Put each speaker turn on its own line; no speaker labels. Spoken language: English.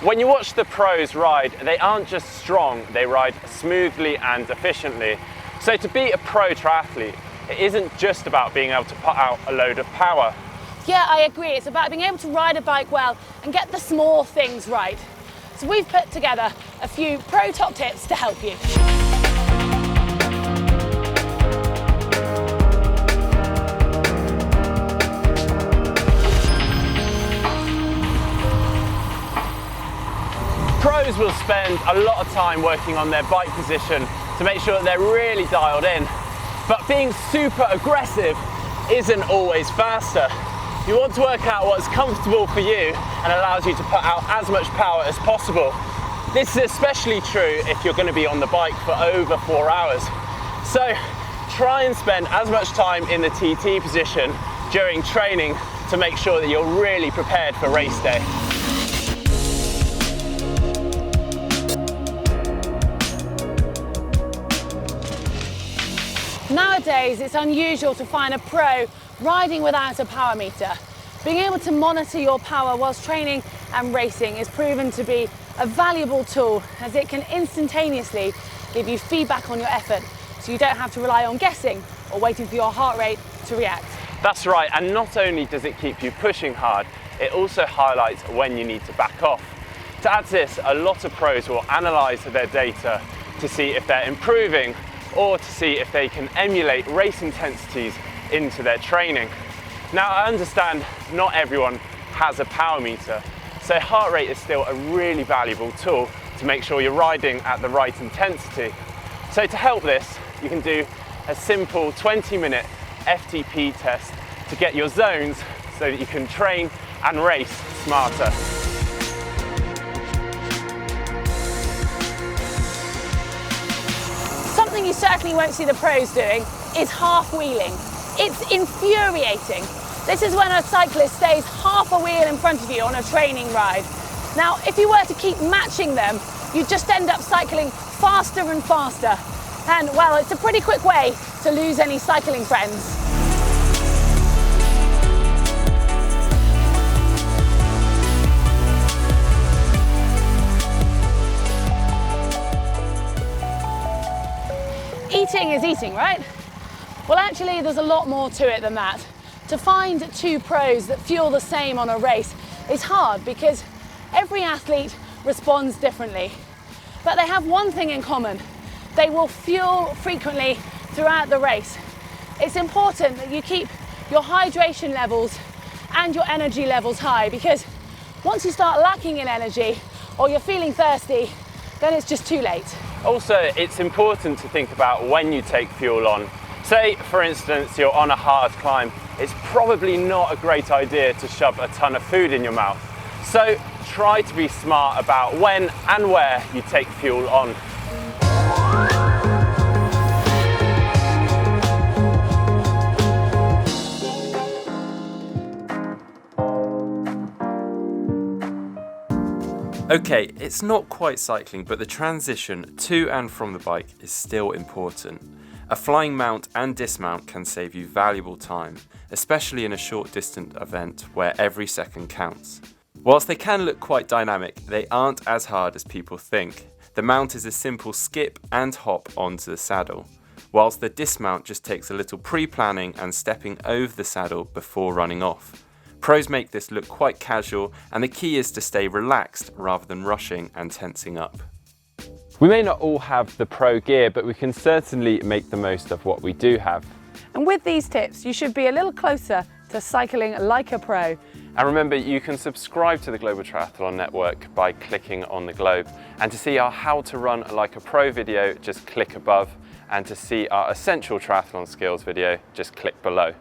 When you watch the pros ride, they aren't just strong, they ride smoothly and efficiently. So to be a pro triathlete, it isn't just about being able to put out a load of power.
Yeah, I agree. It's about being able to ride a bike well and get the small things right. So we've put together a few pro top tips to help you.
Pros will spend a lot of time working on their bike position to make sure that they're really dialed in. But being super aggressive isn't always faster. You want to work out what's comfortable for you and allows you to put out as much power as possible. This is especially true if you're going to be on the bike for over 4 hours. So try and spend as much time in the TT position during training to make sure that you're really prepared for race day.
Nowadays, it's unusual to find a pro riding without a power meter. Being able to monitor your power whilst training and racing is proven to be a valuable tool, as it can instantaneously give you feedback on your effort, so you don't have to rely on guessing or waiting for your heart rate to react.
That's right, and not only does it keep you pushing hard, it also highlights when you need to back off. To add to this, a lot of pros will analyse their data to see if they're improving or to see if they can emulate race intensities into their training. Now, I understand not everyone has a power meter, so heart rate is still a really valuable tool to make sure you're riding at the right intensity. So to help this, you can do a simple 20-minute FTP test to get your zones so that you can train and race smarter.
Something you certainly won't see the pros doing is half-wheeling. It's infuriating. This is when a cyclist stays half a wheel in front of you on a training ride. Now, if you were to keep matching them, you'd just end up cycling faster and faster. And, well, it's a pretty quick way to lose any cycling friends. Eating is eating, right? Well, actually, there's a lot more to it than that. To find two pros that fuel the same on a race is hard because every athlete responds differently. But they have one thing in common. They will fuel frequently throughout the race. It's important that you keep your hydration levels and your energy levels high, because once you start lacking in energy or you're feeling thirsty, then it's just too late.
Also, it's important to think about when you take fuel on. Say, for instance, you're on a hard climb. It's probably not a great idea to shove a ton of food in your mouth. So try to be smart about when and where you take fuel on.
Okay, it's not quite cycling, but the transition to and from the bike is still important. A flying mount and dismount can save you valuable time, especially in a short distance event where every second counts. Whilst they can look quite dynamic, they aren't as hard as people think. The mount is a simple skip and hop onto the saddle, whilst the dismount just takes a little pre-planning and stepping over the saddle before running off. Pros make this look quite casual, and the key is to stay relaxed rather than rushing and tensing up.
We may not all have the pro gear, but we can certainly make the most of what we do have.
And with these tips, you should be a little closer to cycling like a pro.
And remember, you can subscribe to the Global Triathlon Network by clicking on the globe. And to see our How to Run Like a Pro video, just click above. And to see our Essential Triathlon Skills video, just click below.